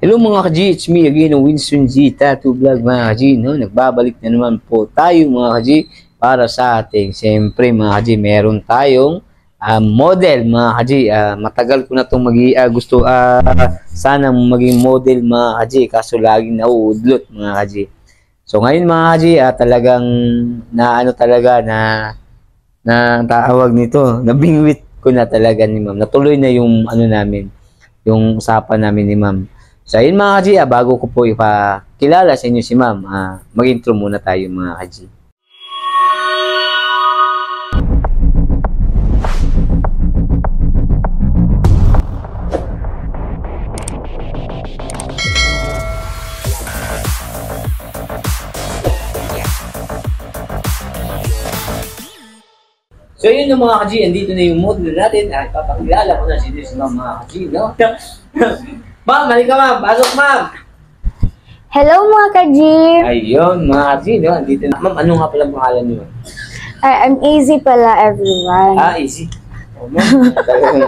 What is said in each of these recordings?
Hello mga ka-G, it's me again, Winston G Tattoo Vlog mga ka-G, no? Nagbabalik na naman po tayo mga ka-G para sa ating, siyempre mga ka-G, meron tayong model mga ka-G. Matagal ko na itong gusto sana maging model mga ka-G, kaso laging nauudlot mga ka-G. So ngayon mga ka-G, talagang na tawag nito, nabingwit ko na talaga ni ma'am. Natuloy na yung namin, yung usapan namin ni ma'am. So, ayun mga ka-G, bago ko po ipakilala sa inyo si ma'am, mag-intro muna tayo mga ka-G. So, yun yung mga ka-G, andito na yung model natin. Ipapakilala ko na si ma'am mga ka-G, no? Ma'am, halika ma'am. Pasok ma'am. Hello mga ka-G. Ayun, mga ka-G, no? Andito na. Ma'am, ano nga pala pangalan niyo? I'm Easy pala, everyone. Easy. Oh, ma'am.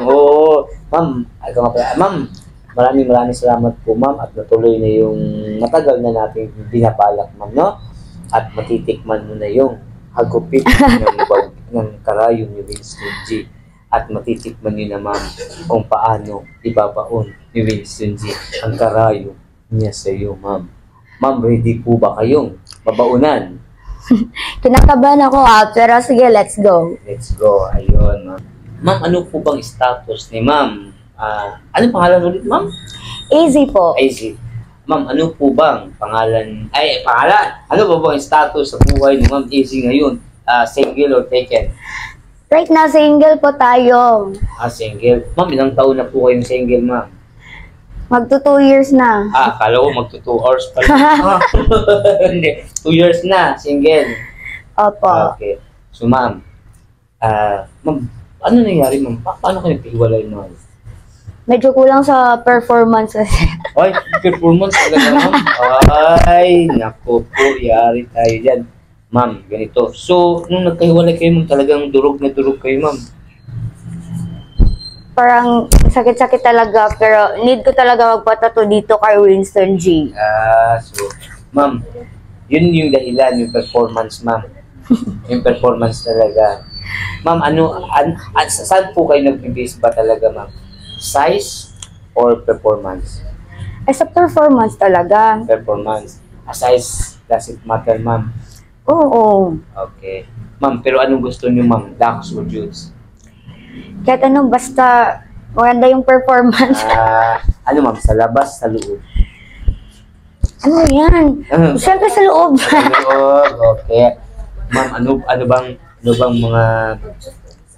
Oo. Ma'am, ikaw nga pala. Ma'am, maraming salamat po ma'am at natuloy na yung matagal na natin binabalak ma'am, no? At matitikman mo na yung hagupit ng karayong ni Winston G. At matitikman nyo na ma'am kung paano ibabaon ni Winston G ang karayong niya sa iyo ma'am. Ma'am, ready po ba kayong mabaunan? Kinakabahan ako pero sige, let's go. Let's go. Ayun ma'am. Ma'am, ano po bang status ni ma'am? Anong pangalan ulit ma'am? Easy po. Easy. Ma'am, ano po bang pangalan? Ano po bang status sa buhay ni ma'am Easy ngayon? Single or taken? Right now, single po tayo. Single. Ma'am, ilang taon na po kayong single, ma'am? Magto 2 years na. Akala ko magto 2 hours pa lang. Hindi, 2 years na, single. Opo. Okay. So, ma'am, ma'am, ano nangyari, ma'am? Paano kayo nagpihiwalay, ma'am? Medyo kulang sa performance. Ay, performance talaga, ma'am? Ay, naku po, yari tayo dyan. Ma'am, ganito. So, nung nagkahiwalay kayo, ma'am, talagang durog na durog kayo, ma'am. Parang sakit-sakit talaga, pero need ko talaga magpatato dito kay Winston G. So, ma'am, yun yung dahilan, yung performance, ma'am. Yung performance talaga. Ma'am, saan po kayo nag-base ba talaga, ma'am? Size or performance? Sa performance talaga. Performance. Size doesn't matter, ma'am. Oo. Okay. Ma'am, pero anong gusto niyo, ma'am? Ducks or Jutes? Kahit ano, basta maganda yung performance. Ano, ma'am? Sa labas, sa loob? Ano yan? Siyempre sa loob. Sa loob, okay. Ma'am, ano bang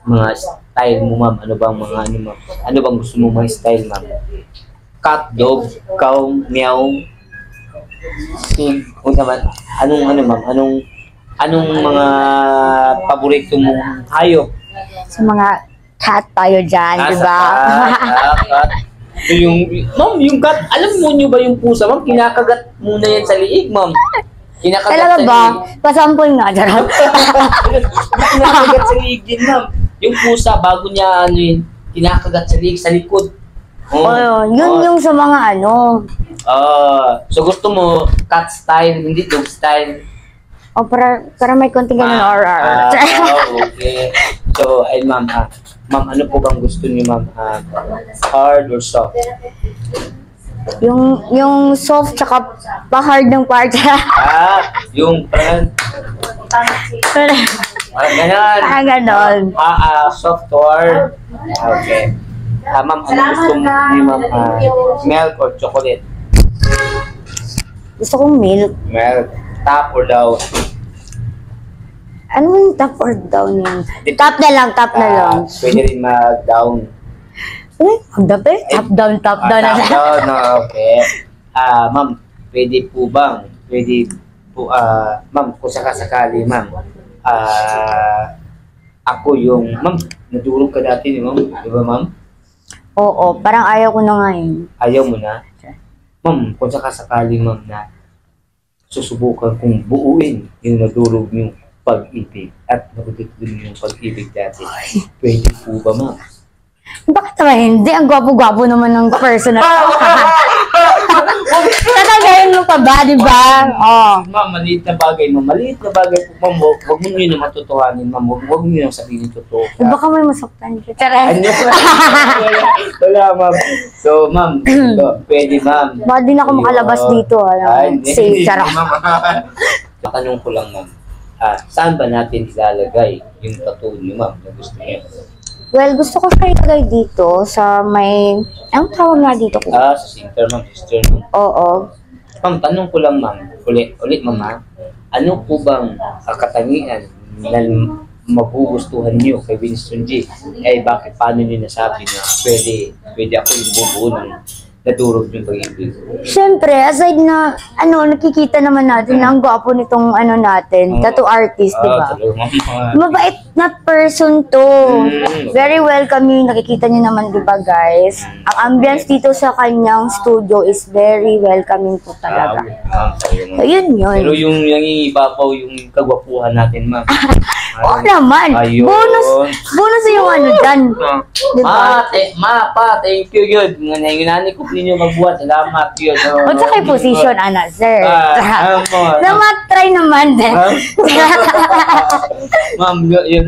mga style mo, ma'am? Ano bang gusto mo mga style, ma'am? Cat, dog, cow, meow, pig, o naman, anong mga paborito mong hayop? Sa mga cat tayo dyan, di ba? Cat. Ma'am, yung cat, alam mo nyo ba yung pusa, ma'am? Kinakagat muna yan sa liig, ma'am. Talaga ba? Pasampol nga, jarap. Kinakagat sa liig din, ma'am. Yung pusa, bago niya, kinakagat sa liig, sa likod. Yun yung sa mga So gusto mo cat style, hindi dog style? Para may konting ganun RR. Okay. So, ay ma'am, ma'am, ano po bang gusto niyo, ma'am? Hard or soft? Yung soft tsaka pa-hard ng part. Yung parang ganon. Parang ganon. Soft or hard? Okay. Ma'am, ano gusto niyo, ma'am? Milk or chocolate? Gusto kong milk. Milk. Top or down? Ano yung top or down yun? Top na lang. Pwede rin mag-down. Top down. Top down, okay. Ma'am, pwede po, ma'am, kung sakasakali, ma'am, ako yung, ma'am, nadurog ka dati, ma'am, di ba, ma'am? Oo, parang ayaw ko na nga yun. Ayaw mo na? Ma'am, kung sakasakali, ma'am, na susubukan kong buuin yung nadurog yung pag-ibig at nakulit din yung pag-ibig dati. Pwede po ba, ma'am? Bakit naman hindi? Ang gwapo-gwapo naman ng person na ba, di ba? Oh. Ma'am, maliit na bagay, ma'am. Maliit na bagay po, ma'am. Huwag mo nyo na matutuhanin, ma'am. Huwag mo nyo sabihin totoo. Baka may masaktan ka. Charas. Ano? Wala, ma'am. So, ma'am, pwede, ma'am. Baka din ako makalabas dito. Safe, charot. Tanong ko lang, ma'am. Saan ba natin ilalagay yung tattoo niyo, ma'am, na gusto niyo? Well, gusto ko siya ilagay dito sa may... Anong tawag nga dito ko? Sa center, ma'am, sister, ma'am. Oo. Ma'am, tanong ko lang, ma'am. Ulit, ma'am, ha? Ano po bang katangian na magugustuhan niyo kay Winston G? Bakit paano niyo nasabi na pwede ako yung bubuo ng nadurog yung pag-ibig? Siyempre, aside na, nakikita naman natin na ang gwapo nitong natin, tattoo artist, di ba? Mabait na person to. Very welcoming. Nakikita niyo naman, di ba, guys? Ang ambience dito sa kanyang studio is very welcoming po talaga. So, yun. Pero yung nangingibabaw yung kagwapuhan natin, ma'am. Oo naman. Ayun. Bonus yung dyan. Diba? Thank you, yun. Nangyunani ko ninyo magbuhat. Salamat, yun. O sa kay position, sir. Namatry naman din. Ma'am, yun.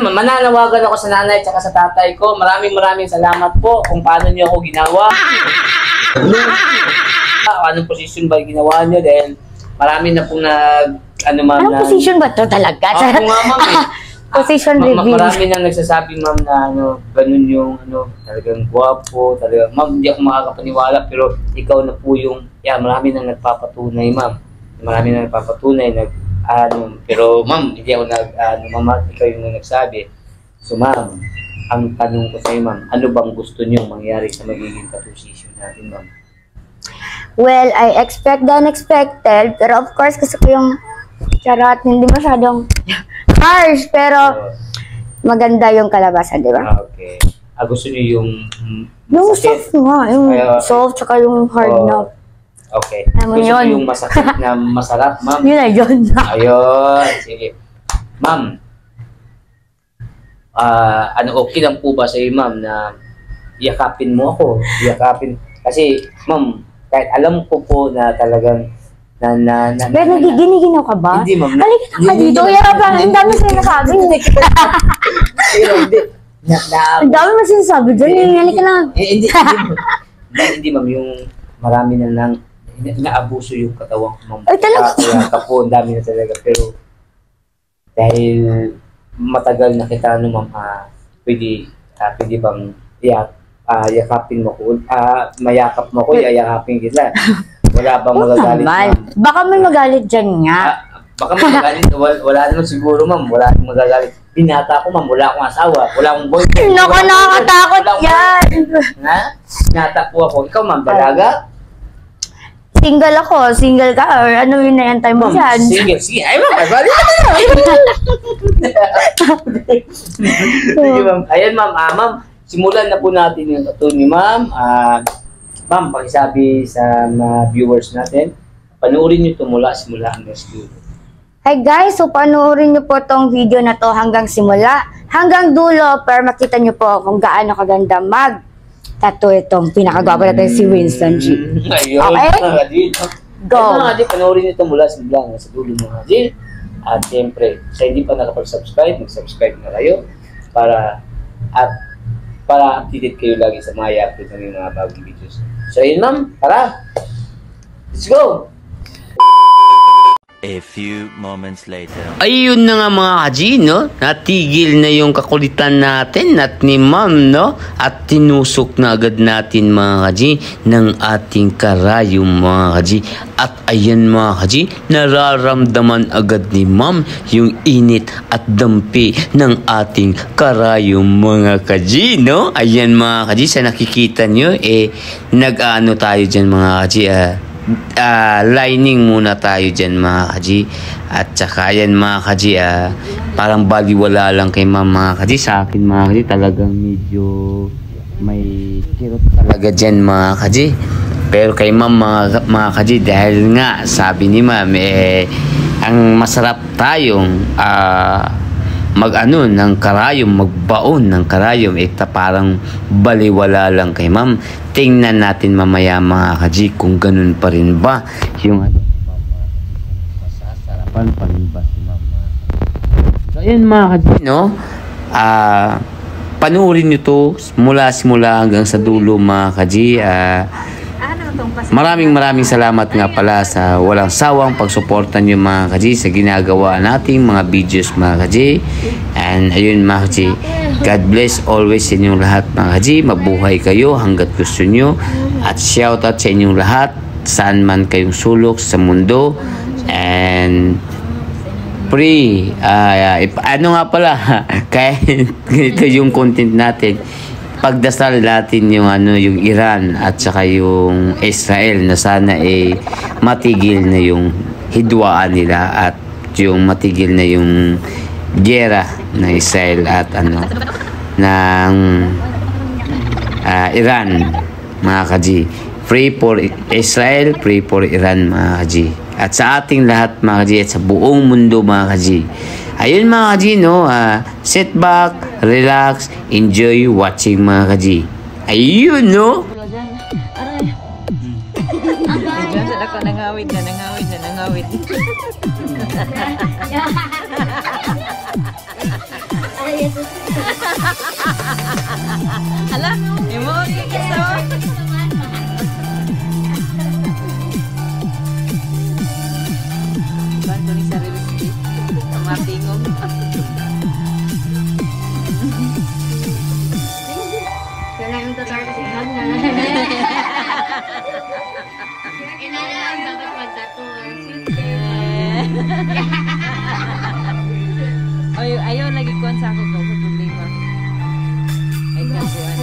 Mananawagan ako sa nanay at sa tatay ko. Maraming salamat po kung paano niyo ako ginawa. Anong position ba ginawa niyo? Dahil marami na pong ma'am, anong position ba ito talaga? Ako nga, ma'am, Position reveal. Marami nang nagsasabi, ma'am, na ganun yung, talagang guwapo, talagang, ma'am, hindi ako makakapaniwala, pero ikaw na po yung, marami nang nagpapatunay, ma'am. Marami nang nagpapatunay, pero, ma'am, hindi ako ma'am, ikaw yung nagsabi. So, ma'am, ang tanong ko sa'yo, ma'am, ano bang gusto niyo mangyari sa magiging tattoo-session natin, ma'am? Well, I expect the unexpected, pero of course, gusto ko yung charot, hindi masyadong harsh, pero maganda yung kalabasan, di ba? Okay. Gusto niyo yung soft nga, yung soft, tsaka yung hard na. Okay. Gusto niyo yung masakit na masarap, ma'am? Yun na yun. Ayun, sige. Ma'am, okay lang po ba sa'yo, ma'am, na yakapin mo ako? Kasi, ma'am, kahit alam ko po na talagang pero nagiginaw ka ba? Hindi, ma'am. Halika ka dito. Ang dami sinasabi. Ang dami mo sinasabi dyan. Halika lang. Hindi, ma'am. Yung marami na lang naabuso yung katawan ko, ma'am. Ay, talaga? Kaya po, ang dami na talaga. Pero dahil matagal na kita, ma'am, pwede bang yakapin mo ko? Mayakap mo ko, yayakapin kita. Wala bang magagalit, ma'am? Baka may magalit dyan nga. Baka may magalit. Wala naman siguro, ma'am. Wala naman magagalit. Binata ko, ma'am. Wala akong asawa. Wala akong boyfriend. Nakakatakot yan. Binata po ako. Ikaw, ma'am, dalaga? Single ako. Single ka. Or ano yun na yan time mo dyan? Single. Sige. Ay, ma'am. Sige, ma'am. Ayan, ma'am. Ma'am, simulan na po natin yung tattoo ni ma'am. Ma'am, pakisabi sa mga viewers natin, panoorin nyo ito simula hanggang dulo. Hi guys, so panoorin nyo po tong video na to hanggang simula, hanggang dulo, para makita nyo po kung gaano kaganda mag-tattoo itong pinakagwapo natin si Winston G. Ayun, okay? Go! Ayun, panoorin nyo ito mula simula hanggang sa dulo mga G. At siyempre, sa hindi pa nakapag-subscribe, mag-subscribe na kayo para updated kayo lagi sa mga i-update ng mga bagong videos. So yun, ma'am, tara! Let's go! A few moments later. Ayun na nga mga kaji, no? Natigil na yung kakulitan natin at ni ma'am, no? At tinusok na agad natin mga kaji ng ating karayom mga kaji. At ayan mga kaji, nararamdaman agad ni ma'am yung init at dampi ng ating karayom mga kaji, no? Ayan mga kaji, sa nakikita nyo, nag-ano tayo dyan mga kaji, lining muna tayo dyan mga kaji. At saka yan mga kaji, parang baliwala lang kay ma'am mga kaji. Sa akin mga kaji, talagang medyo may kirot talaga dyan mga kaji. Pero kay ma'am mga kaji, dahil nga sabi ni ma'am, ang masarap tayong mag-ano ng karayom, magbaon ng karayom, parang baliwala lang kay ma'am. Tingnan natin mamaya mga kaji kung ganun pa rin ba yung ano, masasarapan pa rin ba si ma'am. So ayun mga kaji, no? Panuorin nyo to simula hanggang sa dulo mga kaji. Maraming salamat nga pala sa walang sawang pagsuporta nyo mga kaji sa ginagawa nating mga videos mga kaji. And ayun mga kaji, God bless always sa inyong lahat mga kaji. Mabuhay kayo hanggat gusto nyo. At shoutout sa inyong lahat saan man kayong sulok sa mundo. And ano nga pala kahit ganito yung content natin, pagdasal natin yung yung Iran at saka yung Israel na sana matigil na yung hidwaan nila at yung matigil na yung giyera ng Israel at ng Iran mga kaji. Pray for Israel, pray for Iran mga kaji. At sa ating lahat mga kaji at sa buong mundo mga kaji. Ayun mga kaji, no? Sit back, relax, enjoy watching mga kaji. Ayun, no? Diyan ako nangawid na. Hala, imo okay kiso. Bantu ni sarili sih. Matingong. Kaya yung tatar kasi hag na. Inaalam dapat magtato. Ayaw lagi kuan sa ako ko problema. Ay kakuan.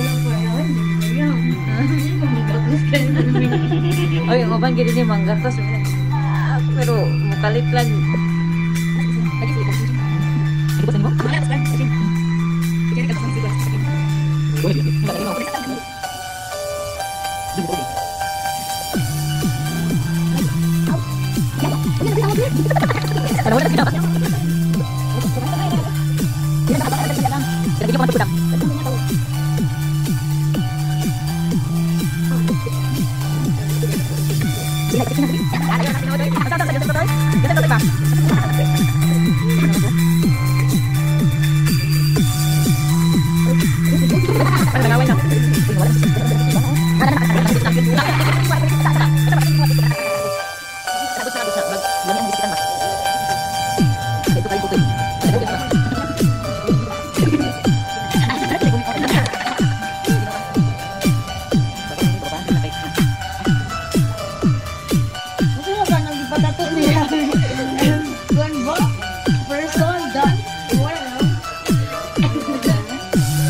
Oy, uban gid ni manggatos. Pero mukalit lang.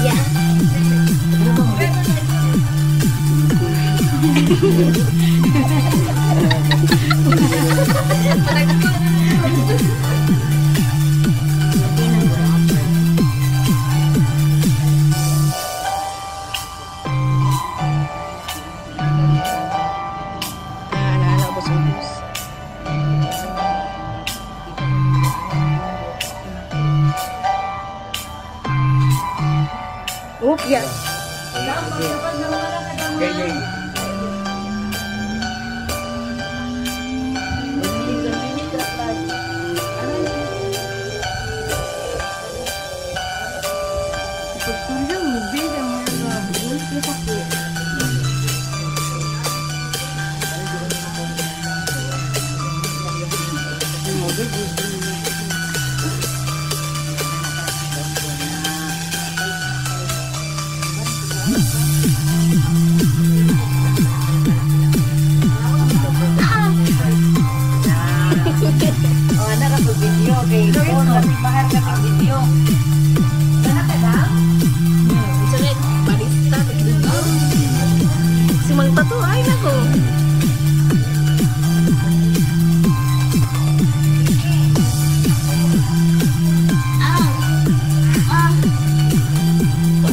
Yeah.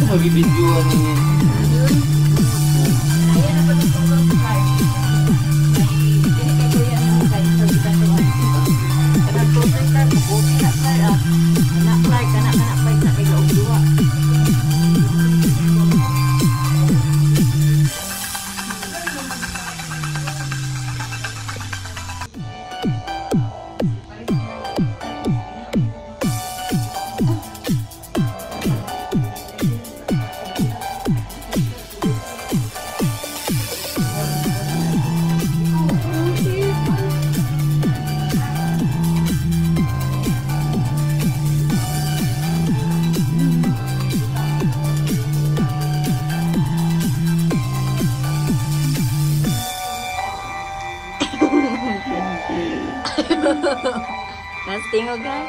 Magbibidyoan niya. Anak Nastingog ha?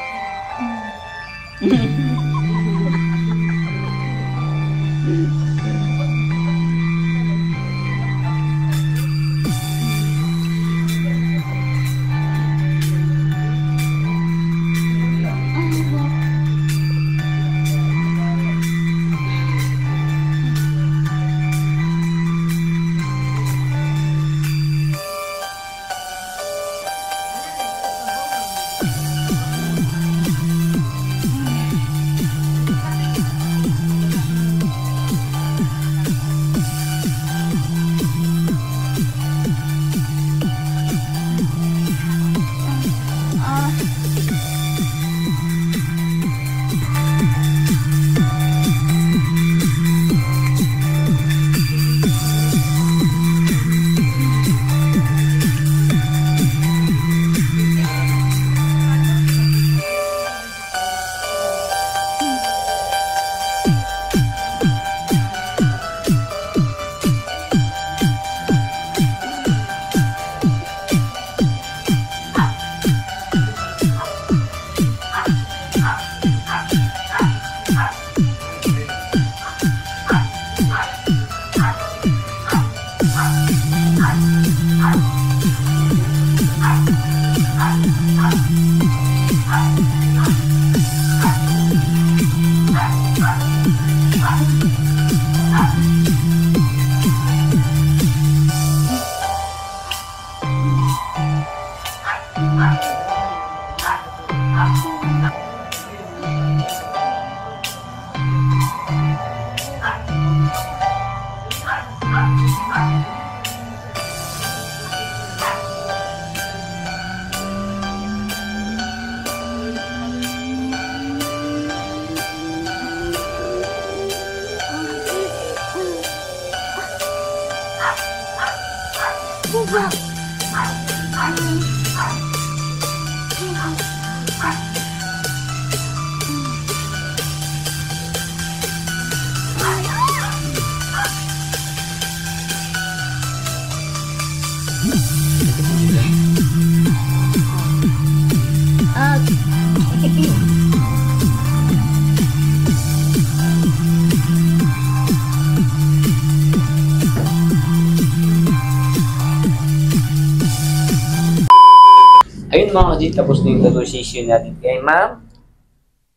Ayun mga ka-G, tapos na yung tattoo session natin kay ma'am.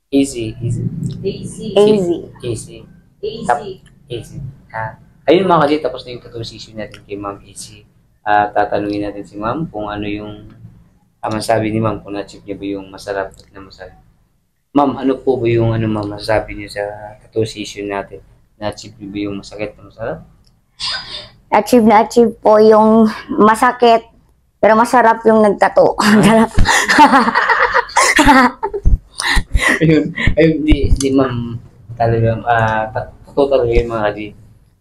Easy. Easy. Easy. Ayun mga ka-G, tapos na yung tattoo session natin kay ma'am Easy. Tatanungin natin si ma'am kung ano yung masasabi ni ma'am kung na-achieve niya ba yung masarap at na masarap. Ma'am, ano po ba yung masasabi niyo sa tattoo session natin? Na-achieve niyo ba yung masakit na masarap? Achieve na achieve po yung masakit, pero masarap yung nagtato. Ayun, di ma'am, talagang, tattoo talaga yung mga ka-G.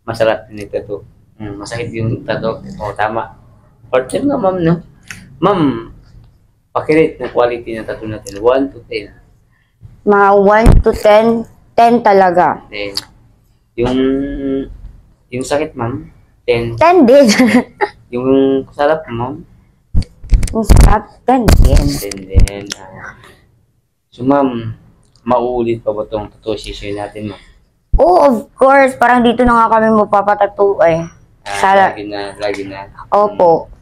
Masarap din yung tattoo. Masakit yung tattoo. Oo, tama. Or 10 na ma'am, no? Ma'am, pakirate ng quality ng tattoo natin. 1 to 10. Mga 1 to 10, 10 talaga. 10. Yung sakit, ma'am, 10. 10 din. Yung sarap, ma'am, Yung sarap, 10 din. 10 din. So, ma'am, mauulit pa ba itong tattoo session natin, ma'am? Oh, of course. Parang dito na nga kami magpapatattoo eh. Lagi na. Opo.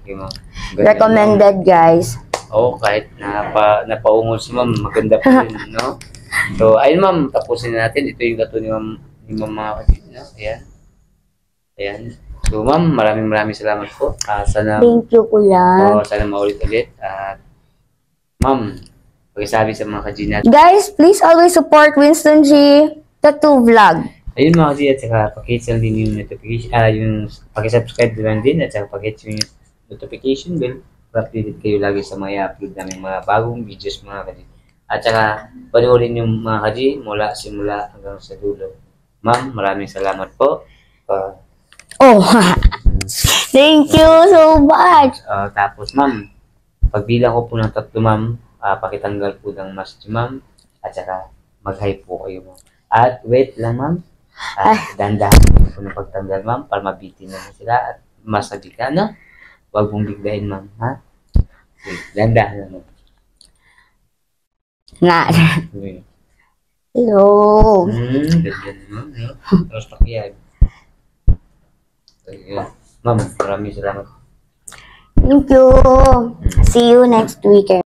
Okay, ma'am. Recommended, guys. Oo, kahit napaungol si ma'am, maganda pa rin, no? So, ayun ma'am, tapusin na natin. Ito yung tattoo ni ma'am mga kapatid, no? Ayan. So, ma'am, maraming salamat po. Sana, Thank you, kuya. sana maulit-ulit. At, ma'am, pagkasabi sa mga ka-G natin. Guys, please always support Winston G. Tattoo Vlog. Ayun mga ka-G, at saka pakihit lang din yung notification, yung pakisubscribe lang din, at saka pakihit yung notification bell para updated kayo lagi sa mga upload namin mga bagong videos mga ka-G. At saka, panoorin yung mga ka-G mula simula hanggang sa dulo. Ma'am, maraming salamat po. Oh, thank you so much. Tapos, ma'am, pagbilang ko po ng 3, ma'am, pakitanggal po ng mask, ma'am, at saka mag-hi po kayo, ma'am. At wait lang, ma'am. Dandahan po ng pagtanggal, ma'am, para mabitin naman sila at masabi ka, no? Huwag mong biglayin, ma'am, ha? Dandahan naman. Nga. Hello. Ganda naman, no? Tapos pakiyag. Ma'am, maraming salamat. Thank you. See you next weekend.